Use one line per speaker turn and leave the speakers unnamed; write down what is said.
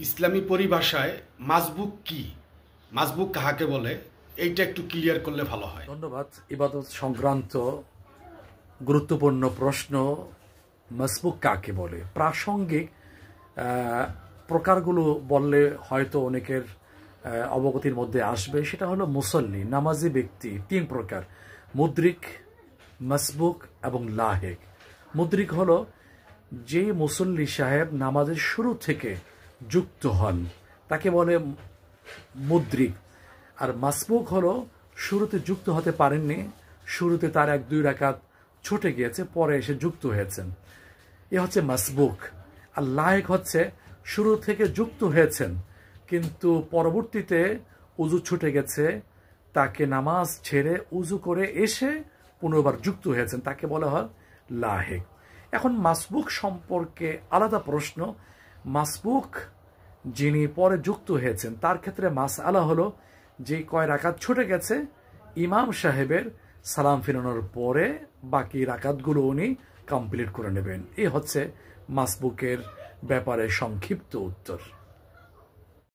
ইসলামী পরিভাষায় মাসবুক কি, মাসবুক কাহাকে বলে, এইটা একটু ক্লিয়ার করলে ভালো হয়।
ধন্যবাদ। ইবাদত সংক্রান্ত গুরুত্বপূর্ণ প্রশ্ন, মাসবুক কাকে বলে। প্রাসঙ্গিক প্রকারগুলো বললে হয়তো অনেকের অবগতির মধ্যে আসবে। সেটা হলো মুসল্লি, নামাজি ব্যক্তি তিন প্রকার: মুদ্রিক, মাসবুক এবং লাহেক। মুদ্রিক হলো যে মুসল্লি সাহেব নামাজের শুরু থেকে যুক্ত হন, তাকে বলে মুদ্রিক। আর মাসবুক হলো শুরুতে যুক্ত হতে পারেননি, শুরুতে তার 1-2 রাকাত ছুটে গিয়েছে, পরে এসে যুক্ত হয়েছেন, এ হচ্ছে মাসবুক। আর লাহেক হচ্ছে শুরু থেকে যুক্ত হয়েছেন কিন্তু পরবর্তীতে উজু ছুটে গেছে, তাকে নামাজ ছেড়ে উজু করে এসে পুনর্বার যুক্ত হয়েছেন, তাকে বলা হয় লাহেক। এখন মাসবুক সম্পর্কে আলাদা প্রশ্ন। মাসবুক যিনি পরে যুক্ত হয়েছেন তার ক্ষেত্রে মাসআলা হলো যে কয় রাকাত ছুটে গেছে, ইমাম সাহেবের সালাম ফিরানোর পরে বাকি রাকাতগুলো উনি কমপ্লিট করে নেবেন। এই হচ্ছে মাসবুকের ব্যাপারে সংক্ষিপ্ত উত্তর।